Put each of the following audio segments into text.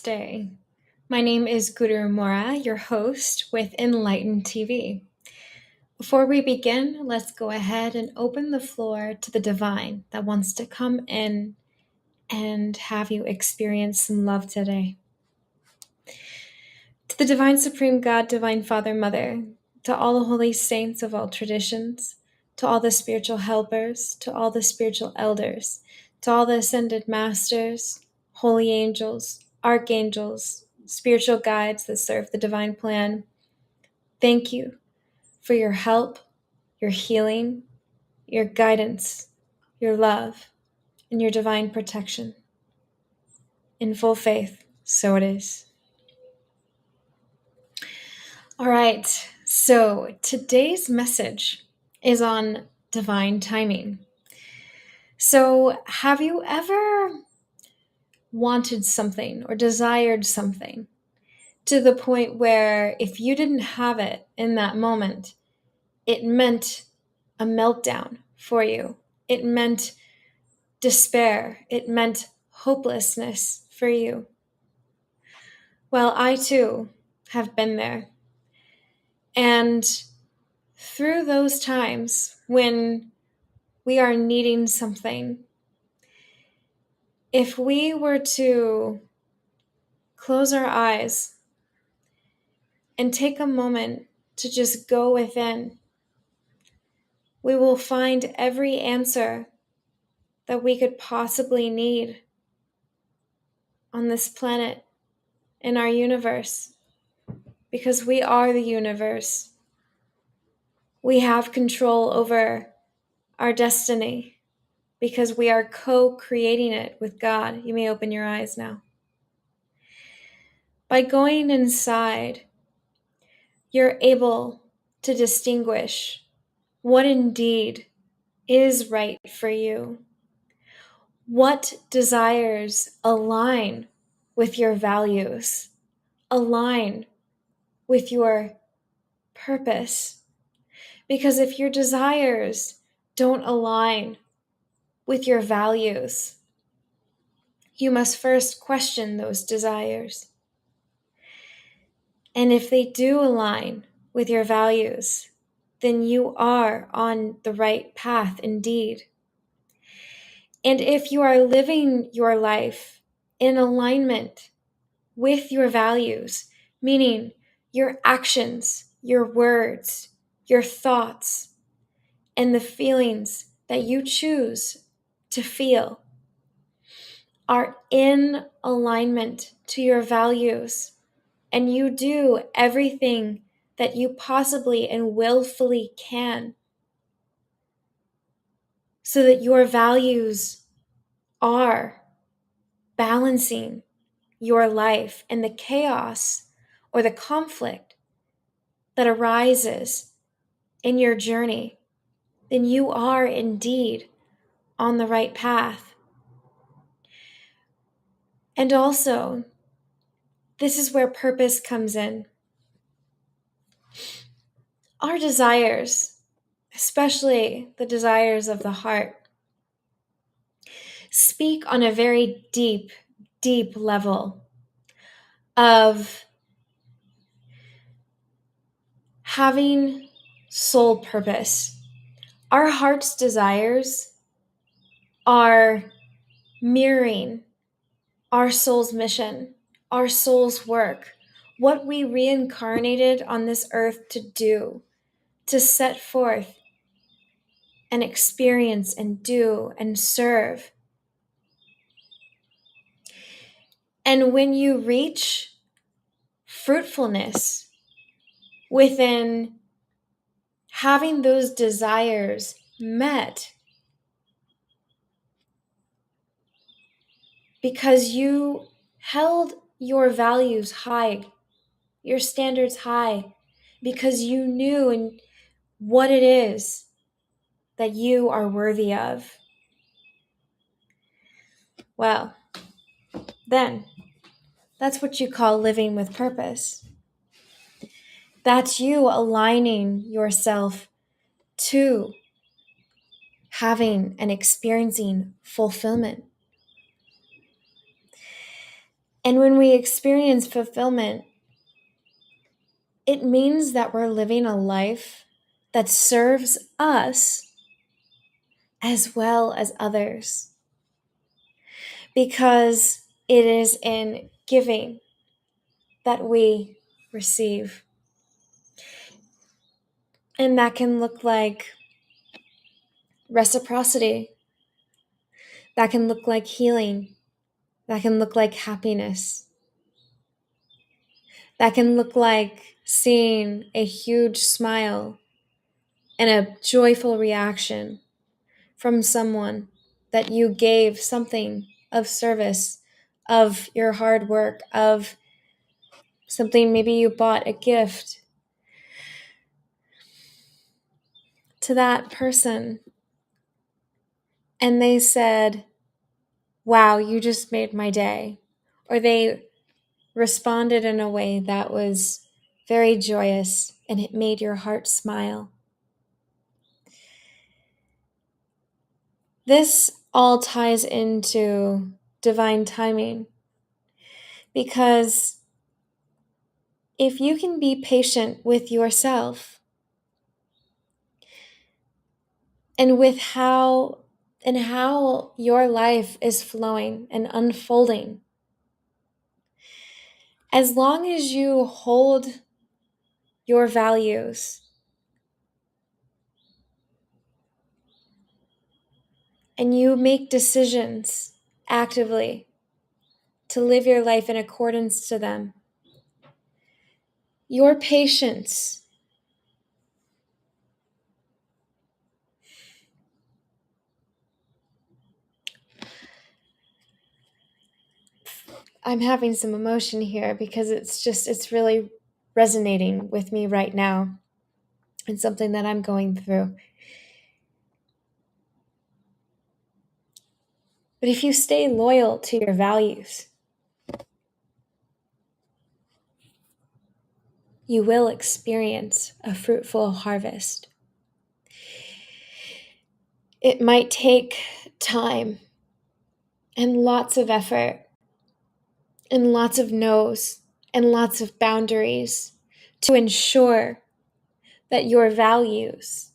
Day. My name is Guru Mora, your host with Enlightened TV. Before we begin, let's go ahead and open the floor to the divine that wants to come in and have you experience some love today. To the divine supreme God, divine Father, Mother, to all the holy saints of all traditions, to all the spiritual helpers, to all the spiritual elders, to all the ascended masters, holy angels, archangels, spiritual guides that serve the divine plan. Thank you for your help, your healing, your guidance, your love, and your divine protection. In full faith, so it is. All right, so today's message is on divine timing. So, have you ever wanted something or desired something to the point where if you didn't have it in that moment, it meant a meltdown for you? It meant despair. It meant hopelessness for you. Well, I too have been there. And through those times when we are needing something, if we were to close our eyes and take a moment to just go within, we will find every answer that we could possibly need on this planet, in our universe, because we are the universe. We have control over our destiny because we are co-creating it with God. You may open your eyes now. By going inside, you're able to distinguish what indeed is right for you. What desires align with your values, align with your purpose. Because if your desires don't align with your values, you must first question those desires. And if they do align with your values, then you are on the right path indeed. And if you are living your life in alignment with your values, meaning your actions, your words, your thoughts, and the feelings that you choose to feel are in alignment to your values, and you do everything that you possibly and willfully can so that your values are balancing your life and the chaos or the conflict that arises in your journey, then you are indeed on the right path. And also, this is where purpose comes in. Our desires, especially the desires of the heart, speak on a very deep, deep level of having soul purpose. Our heart's desires are mirroring our soul's mission, our soul's work, what we reincarnated on this earth to do, to set forth and experience and do and serve. And when you reach fruitfulness within having those desires met, because you held your values high, your standards high, because you knew and what it is that you are worthy of. Well, then that's what you call living with purpose. That's you aligning yourself to having and experiencing fulfillment. And when we experience fulfillment, it means that we're living a life that serves us as well as others, because it is in giving that we receive. And that can look like reciprocity, that can look like healing, that can look like happiness, that can look like seeing a huge smile and a joyful reaction from someone that you gave something of service, of your hard work, of something, maybe you bought a gift to that person and they said, "Wow, you just made my day." Or they responded in a way that was very joyous and it made your heart smile. This all ties into divine timing, because if you can be patient with yourself and with how your life is flowing and unfolding, as long as you hold your values and you make decisions actively to live your life in accordance to them, your patience, I'm having some emotion here because it's really resonating with me right now and something that I'm going through. But if you stay loyal to your values, you will experience a fruitful harvest. It might take time and lots of effort and lots of no's and lots of boundaries to ensure that your values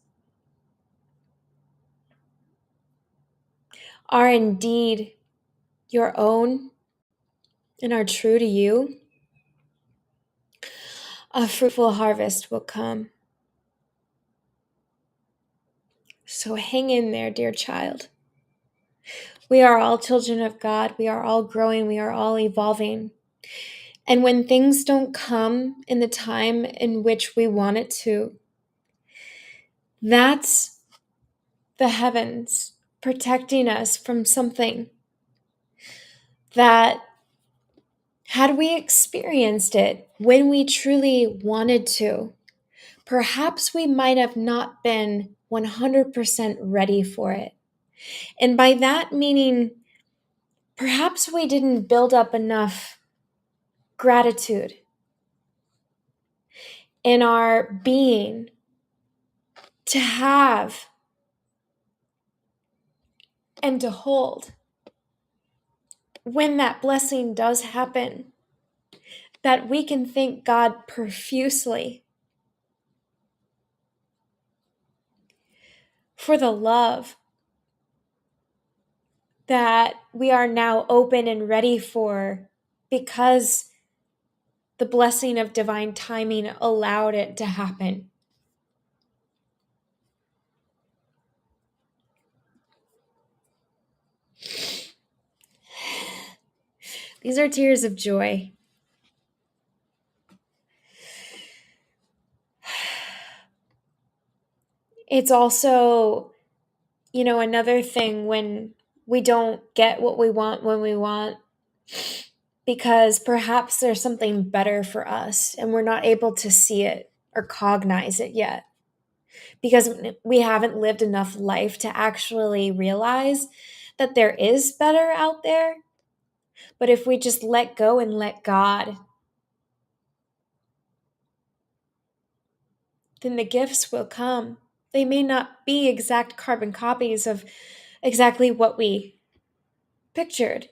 are indeed your own and are true to you. A fruitful harvest will come. So hang in there, dear child. We are all children of God. We are all growing. We are all evolving. And when things don't come in the time in which we want it to, that's the heavens protecting us from something that, had we experienced it when we truly wanted to, perhaps we might have not been 100% ready for it. And by that meaning, perhaps we didn't build up enough gratitude in our being to have and to hold when that blessing does happen, that we can thank God profusely for the love that we are now open and ready for, because the blessing of divine timing allowed it to happen. These are tears of joy. It's also, another thing when we don't get what we want when we want, because perhaps there's something better for us and we're not able to see it or cognize it yet, because we haven't lived enough life to actually realize that there is better out there. But if we just let go and let God, then the gifts will come. They may not be exact carbon copies of exactly what we pictured,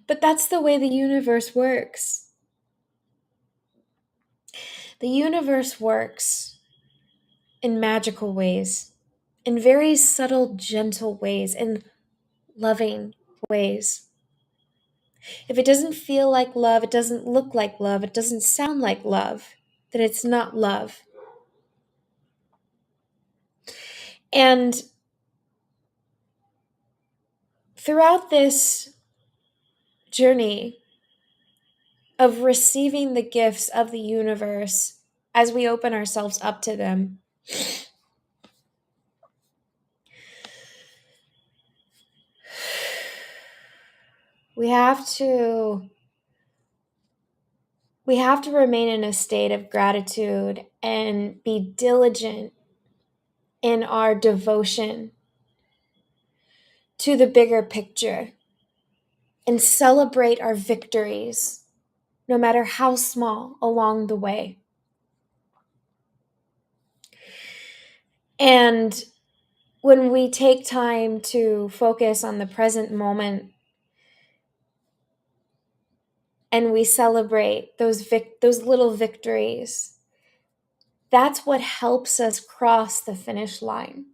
But that's the way the universe works. The universe works in magical ways, in very subtle, gentle ways, in loving ways. If it doesn't feel like love, it doesn't look like love, it doesn't sound like love, then it's not love. And throughout this journey of receiving the gifts of the universe as we open ourselves up to them, we have to remain in a state of gratitude and be diligent in our devotion to the bigger picture and celebrate our victories, no matter how small, along the way. And when we take time to focus on the present moment and we celebrate those little victories, that's what helps us cross the finish line.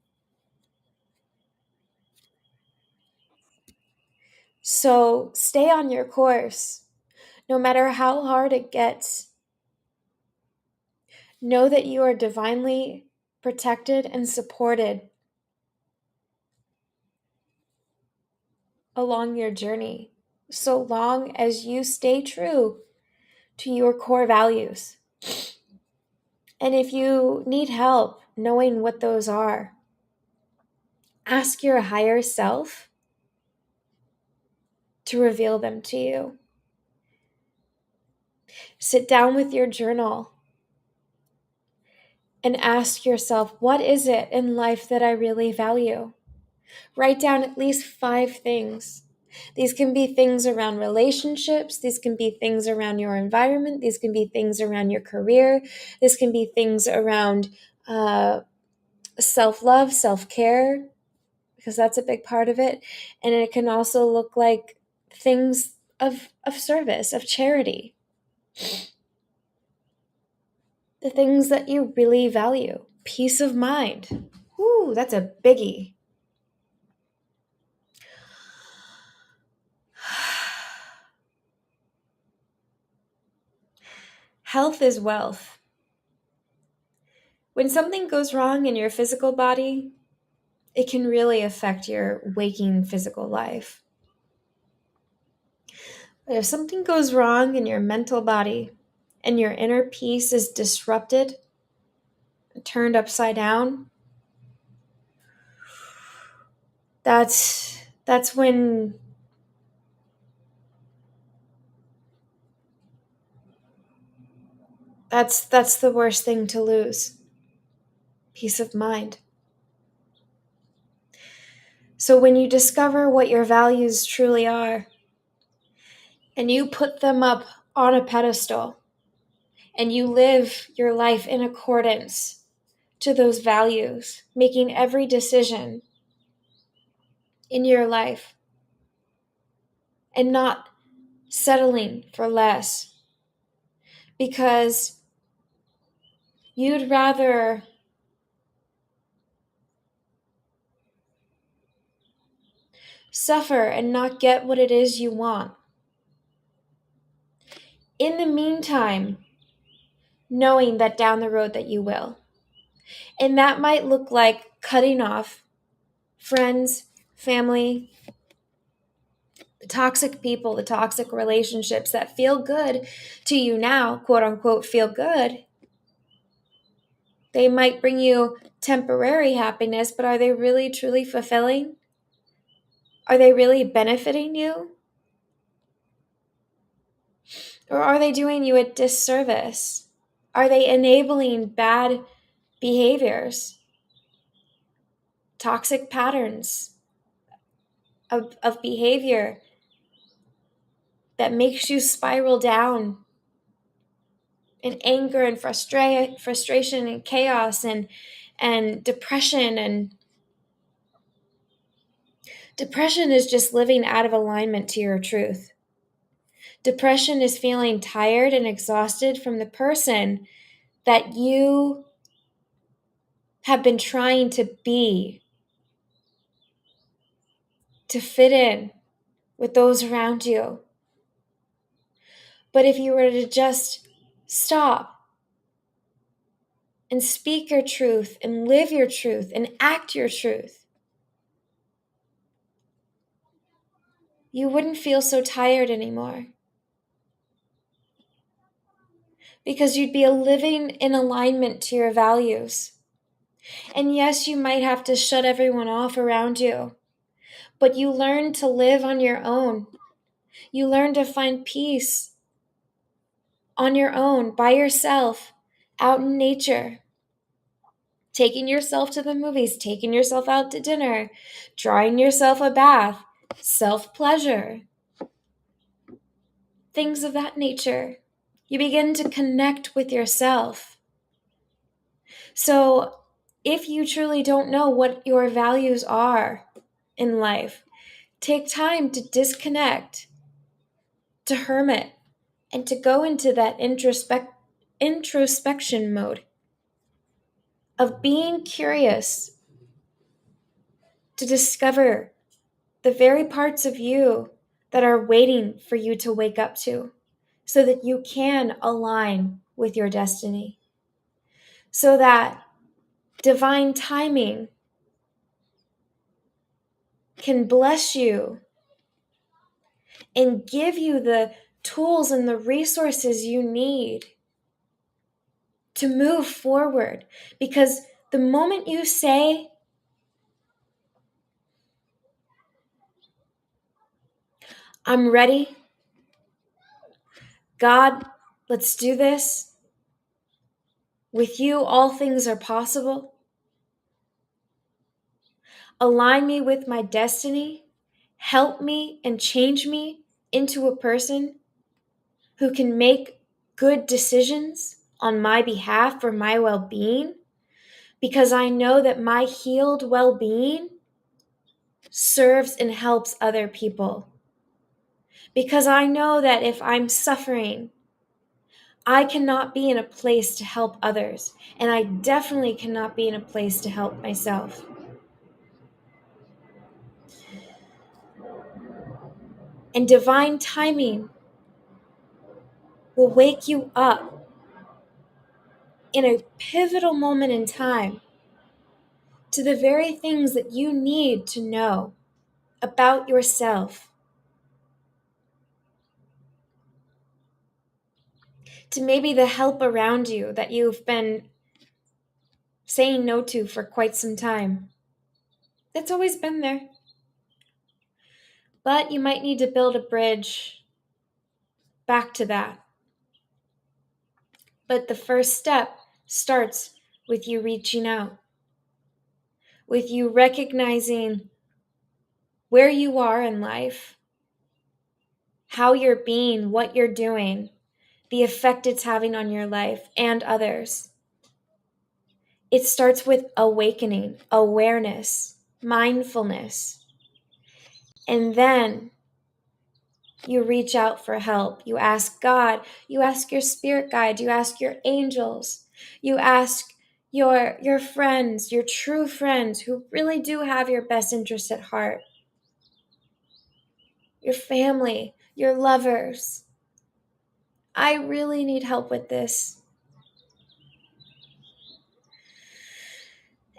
So stay on your course, no matter how hard it gets. Know that you are divinely protected and supported along your journey, so long as you stay true to your core values. And if you need help knowing what those are, ask your higher self to reveal them to you. Sit down with your journal and ask yourself, what is it in life that I really value? Write down at least 5 things. These can be things around relationships. These can be things around your environment. These can be things around your career. This can be things around self-love, self-care, because that's a big part of it. And it can also look like things of service, of charity. The things that you really value. Peace of mind. Ooh, that's a biggie. Health is wealth. When something goes wrong in your physical body, it can really affect your waking physical life. But if something goes wrong in your mental body and your inner peace is disrupted, turned upside down, that's when that's the worst thing to lose. Peace of mind. So when you discover what your values truly are and you put them up on a pedestal and you live your life in accordance to those values, making every decision in your life and not settling for less because you'd rather suffer and not get what it is you want. In the meantime, knowing that down the road that you will. And that might look like cutting off friends, family, the toxic people, the toxic relationships that feel good to you now, quote unquote, feel good. They might bring you temporary happiness, but are they really truly fulfilling? Are they really benefiting you? Or are they doing you a disservice? Are they enabling bad behaviors, toxic patterns of behavior that makes you spiral down in anger and frustration and chaos and depression? And Depression is just living out of alignment to your truth. Depression is feeling tired and exhausted from the person that you have been trying to be, to fit in with those around you. But if you were to just stop and speak your truth and live your truth and act your truth, you wouldn't feel so tired anymore. Because you'd be living in alignment to your values. And yes, you might have to shut everyone off around you, but you learn to live on your own. You learn to find peace on your own, by yourself, out in nature. Taking yourself to the movies, taking yourself out to dinner, drawing yourself a bath, self-pleasure, things of that nature. You begin to connect with yourself. So if you truly don't know what your values are in life, take time to disconnect, to hermit, and to go into that introspection mode of being curious to discover the very parts of you that are waiting for you to wake up to, so that you can align with your destiny, so that divine timing can bless you and give you the tools and the resources you need to move forward. Because the moment you say, I'm ready, God, let's do this. With you, all things are possible. Align me with my destiny. Help me and change me into a person who can make good decisions on my behalf for my well-being, because I know that my healed well-being serves and helps other people. Because I know that if I'm suffering, I cannot be in a place to help others, and I definitely cannot be in a place to help myself. And divine timing will wake you up in a pivotal moment in time to the very things that you need to know about yourself, to maybe the help around you that you've been saying no to for quite some time. It's always been there. But you might need to build a bridge back to that. But the first step starts with you reaching out, with you recognizing where you are in life, how you're being, what you're doing, the effect it's having on your life and others. It starts with awakening, awareness, mindfulness. And then you reach out for help. You ask God, you ask your spirit guide, you ask your angels, you ask your friends, your true friends who really do have your best interest at heart, your family, your lovers. I really need help with this.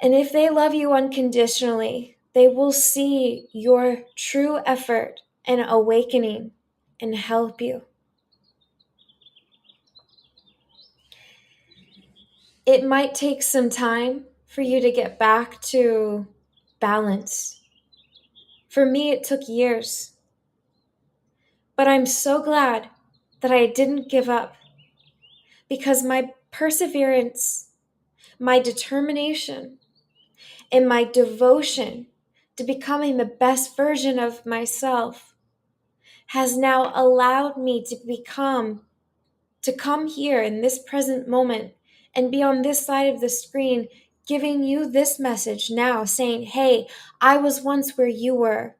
And if they love you unconditionally, they will see your true effort and awakening and help you. It might take some time for you to get back to balance. For me, it took years. But I'm so glad that I didn't give up, because my perseverance, my determination, and my devotion to becoming the best version of myself has now allowed me to come here in this present moment and be on this side of the screen giving you this message now, saying, hey, I was once where you were.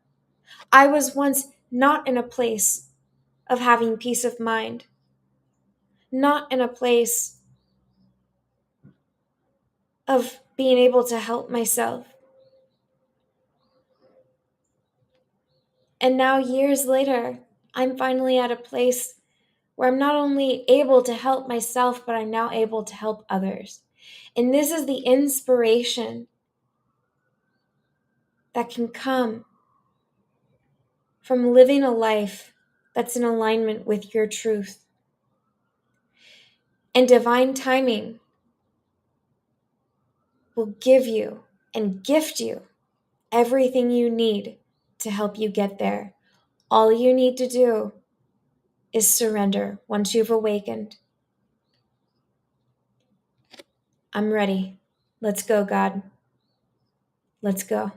I was once not in a place of having peace of mind, not in a place of being able to help myself. And now, years later, I'm finally at a place where I'm not only able to help myself, but I'm now able to help others. And this is the inspiration that can come from living a life that's in alignment with your truth. And divine timing will give you and gift you everything you need to help you get there. All you need to do is surrender once you've awakened. I'm ready. Let's go, God. Let's go.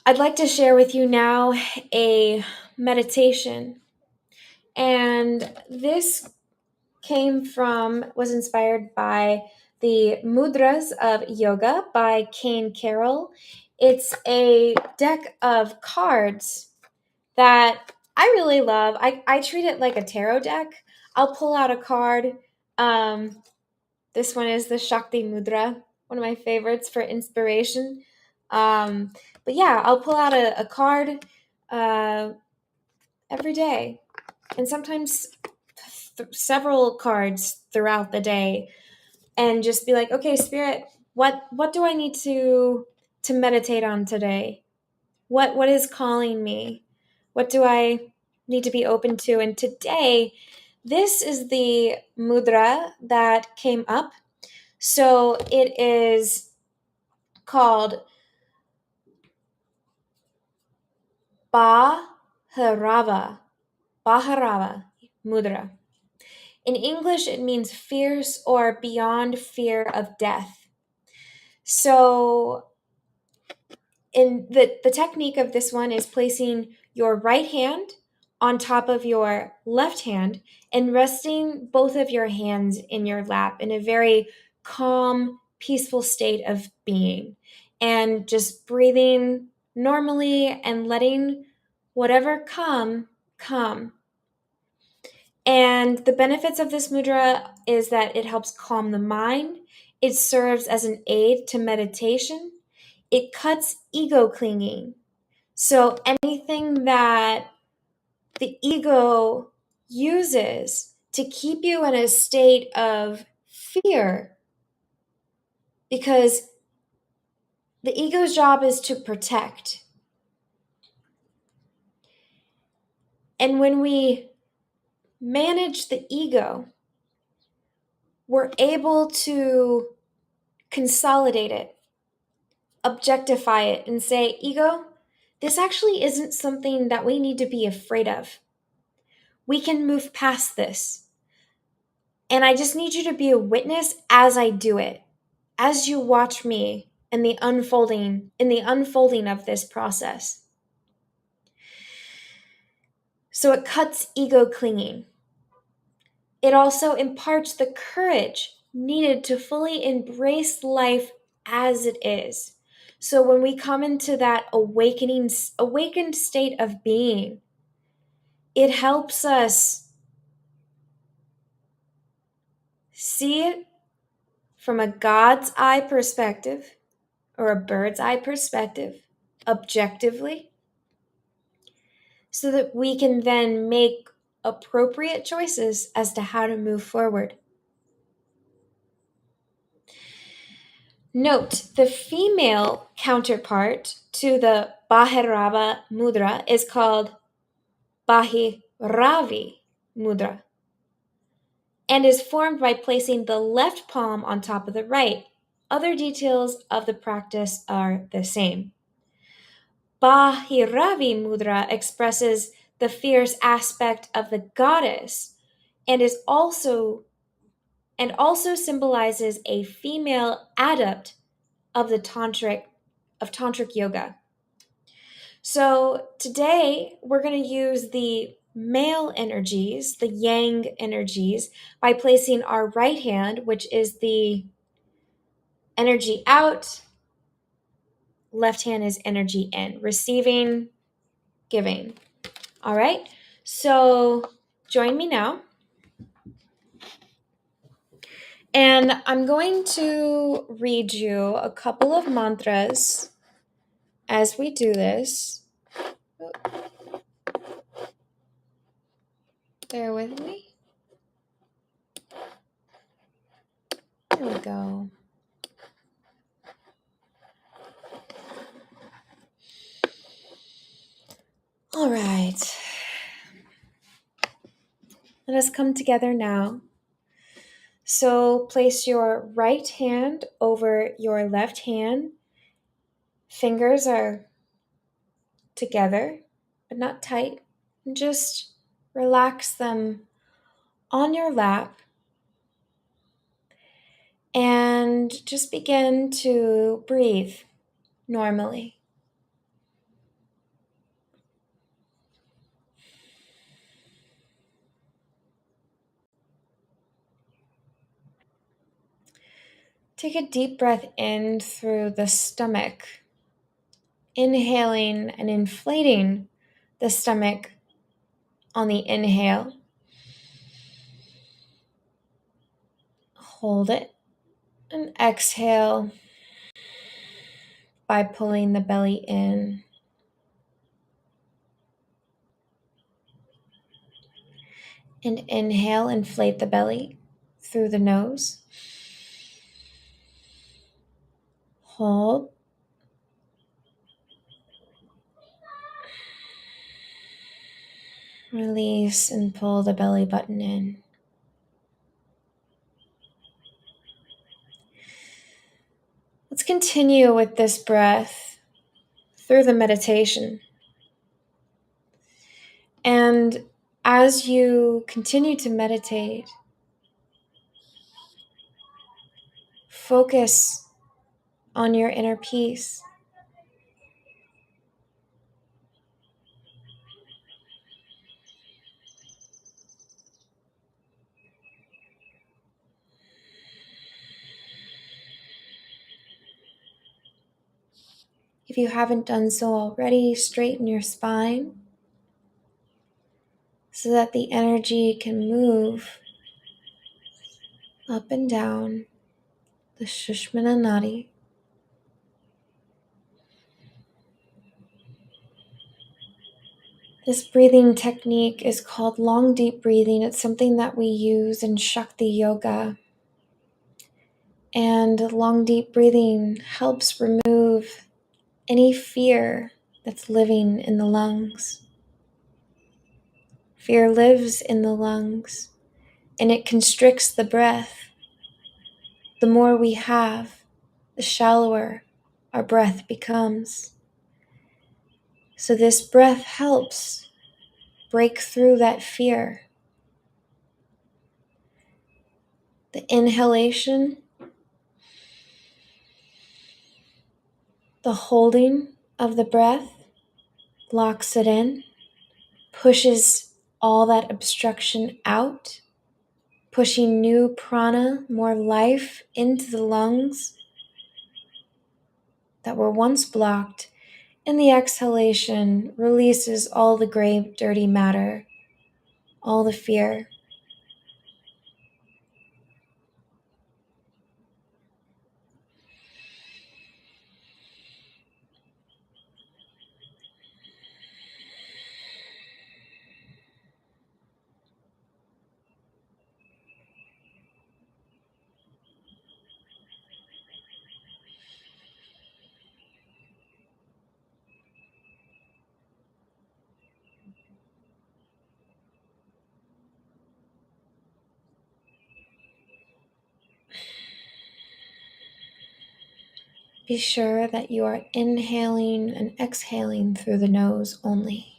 I'd like to share with you now a meditation. And this was inspired by the Mudras of Yoga by Kane Carroll. It's a deck of cards that I really love. I treat it like a tarot deck. I'll pull out a card. This one is the Shakti Mudra, one of my favorites for inspiration. But yeah, I'll pull out a card every day, and sometimes several cards throughout the day, and just be like, okay, Spirit, what do I need to meditate on today? What is calling me? What do I need to be open to? And today, this is the mudra that came up. So it is called Bhairava mudra. In English, it means fierce or beyond fear of death. So in the technique of this one is placing your right hand on top of your left hand and resting both of your hands in your lap in a very calm, peaceful state of being, and just breathing normally and letting whatever come. And the benefits of this mudra is that it helps calm the mind. It serves as an aid to meditation. It cuts ego clinging. So anything that the ego uses to keep you in a state of fear, because the ego's job is to protect. And when we manage the ego, we're able to consolidate it, objectify it, and say, ego, this actually isn't something that we need to be afraid of. We can move past this. And I just need you to be a witness as I do it, as you watch me in the unfolding of this process. So it cuts ego clinging. It also imparts the courage needed to fully embrace life as it is. So when we come into that awakened state of being, it helps us see it from a God's eye perspective or a bird's eye perspective, objectively, so that we can then make appropriate choices as to how to move forward. Note, the female counterpart to the Bhairava mudra is called Bhairavi mudra and is formed by placing the left palm on top of the right. Other details of the practice are the same. Bhairavi mudra expresses the fierce aspect of the goddess and also symbolizes a female adept of tantric yoga. So today we're going to use the male energies, the yang energies, by placing our right hand, which is the energy out, left hand is energy in, receiving, giving. All right, so join me now. And I'm going to read you a couple of mantras as we do this. Bear with me. There we go. All right. Let us come together now. So place your right hand over your left hand. Fingers are together, but not tight. And just relax them on your lap. And just begin to breathe normally. Take a deep breath in through the stomach, inhaling and inflating the stomach on the inhale. Hold it and exhale by pulling the belly in. And inhale, inflate the belly through the nose. Hold. Release and pull the belly button in. Let's continue with this breath through the meditation. And as you continue to meditate, focus on your inner peace. If you haven't done so already, straighten your spine so that the energy can move up and down the Sushumna Nadi. This breathing technique is called long deep breathing. It's something that we use in Shakti Yoga. And long deep breathing helps remove any fear that's living in the lungs. Fear lives in the lungs and it constricts the breath. The more we have, the shallower our breath becomes. So this breath helps break through that fear. The inhalation, the holding of the breath locks it in, pushes all that obstruction out, pushing new prana, more life into the lungs that were once blocked. And the exhalation releases all the gray, dirty matter, all the fear. Be sure that you are inhaling and exhaling through the nose only.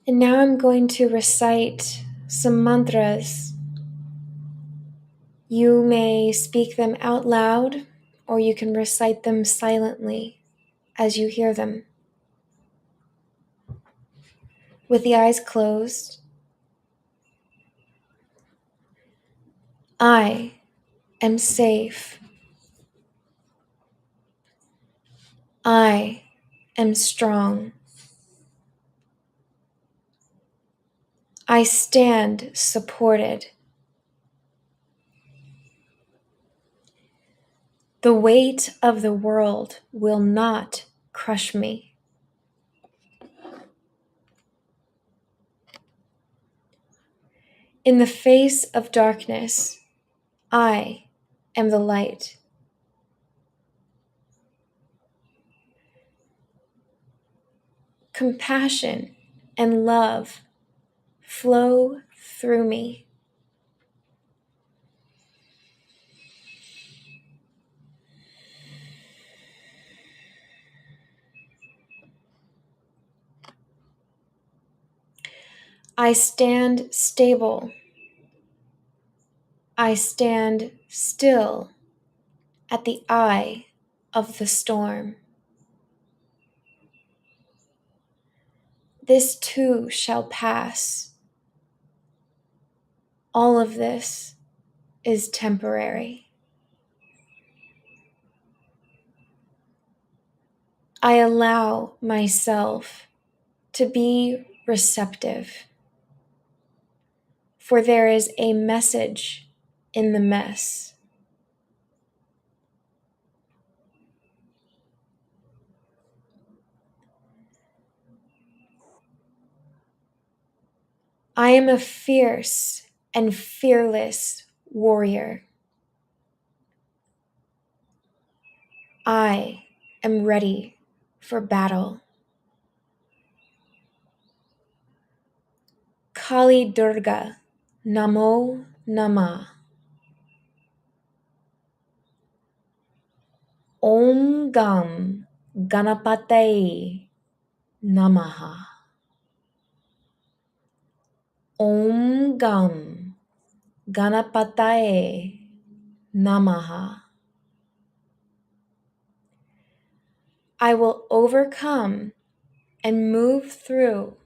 And now I'm going to recite some mantras. You may speak them out loud, or you can recite them silently as you hear them. With the eyes closed, I am safe. I am strong. I stand supported. The weight of the world will not crush me. In the face of darkness, I am the light. Compassion and love flow through me. I stand stable. I stand still at the eye of the storm. This too shall pass. All of this is temporary. I allow myself to be receptive, for there is a message in the mess. I am a fierce and fearless warrior. I am ready for battle. Kali Durga, Namo Namah. Om Gam Ganapataye Namaha. Om Gam Ganapataye Namaha. I will overcome and move through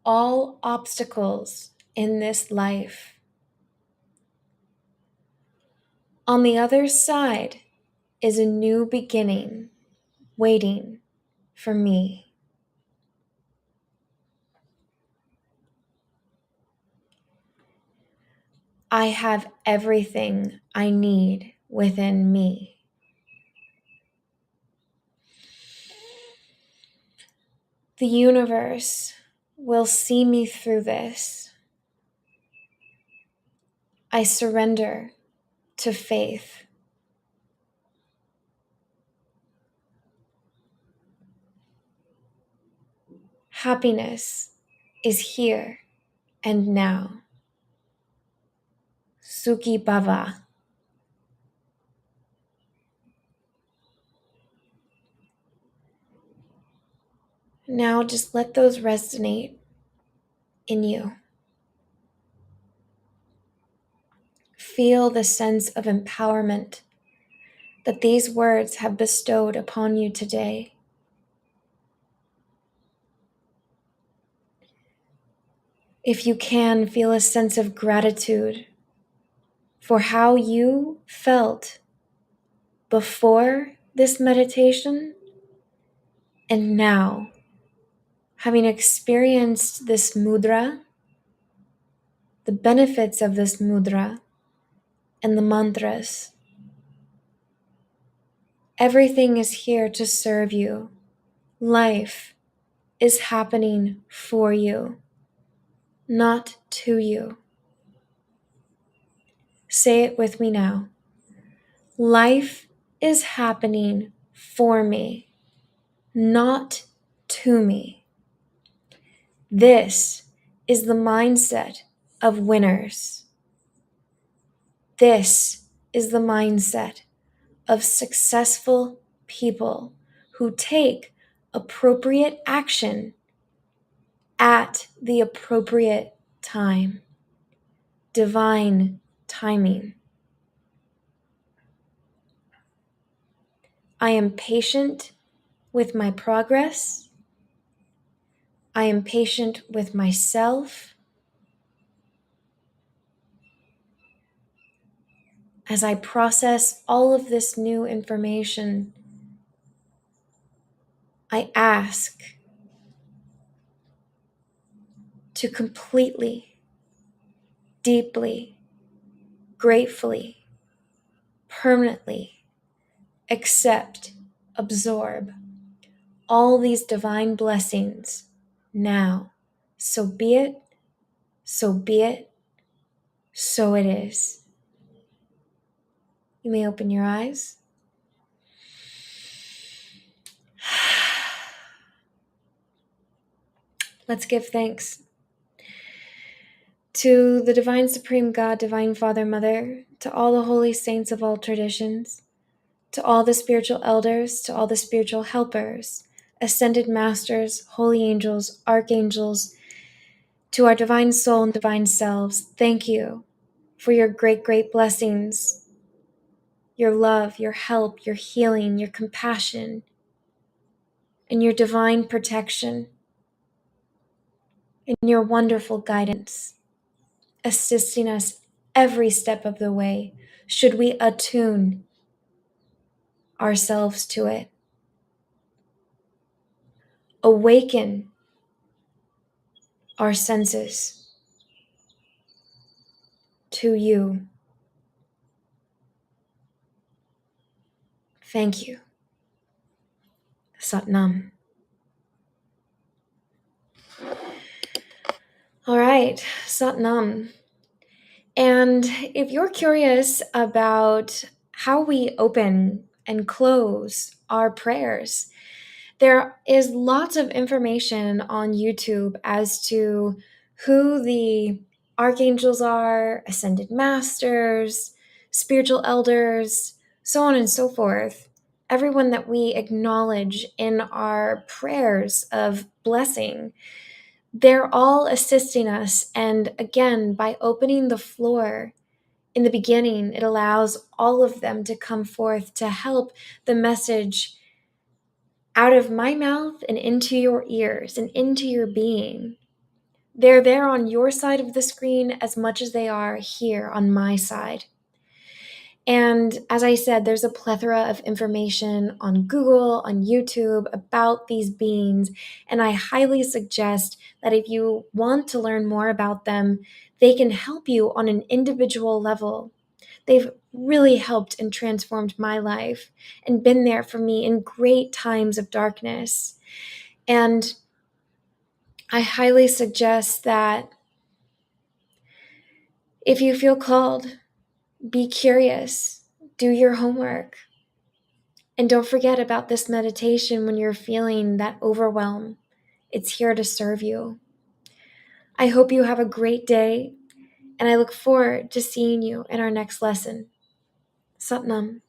all obstacles in this life. On the other side is a new beginning waiting for me. I have everything I need within me. The universe will see me through this. I surrender to faith. Happiness is here and now. Sukhi Bhava. Now just let those resonate in you. Feel the sense of empowerment that these words have bestowed upon you today. If you can, feel a sense of gratitude for how you felt before this meditation and now, having experienced this mudra, the benefits of this mudra, and the mantras. Everything is here to serve you. Life is happening for you, not to you. Say it with me now. Life is happening for me, not to me. This is the mindset of winners. This is the mindset of successful people who take appropriate action at the appropriate time. Divine timing. I am patient with my progress. I am patient with myself as I process all of this new information. I ask to completely, deeply, gratefully, permanently accept, absorb all these divine blessings now. So be it, so be it, so it is. You may open your eyes. Let's give thanks to the Divine Supreme God, Divine Father, Mother, to all the holy saints of all traditions, to all the spiritual elders, to all the spiritual helpers, ascended masters, holy angels, archangels, to our divine soul and divine selves. Thank you for your great, great blessings, your love, your help, your healing, your compassion, and your divine protection, and your wonderful guidance, assisting us every step of the way, should we attune ourselves to it. Awaken our senses to you. Thank you. Satnam. All right, Satnam. And if you're curious about how we open and close our prayers, there is lots of information on YouTube as to who the archangels are, ascended masters, spiritual elders, so on and so forth. Everyone that we acknowledge in our prayers of blessing, they're all assisting us. And again, by opening the floor in the beginning, it allows all of them to come forth to help the message out of my mouth and into your ears and into your being. They're there on your side of the screen as much as they are here on my side. And as I said, there's a plethora of information on Google, on YouTube about these beings. And I highly suggest that if you want to learn more about them, they can help you on an individual level. They've really helped and transformed my life and been there for me in great times of darkness. And I highly suggest that if you feel called, be curious, do your homework, and don't forget about this meditation when you're feeling that overwhelm. It's here to serve you. I hope you have a great day, and I look forward to seeing you in our next lesson. Satnam.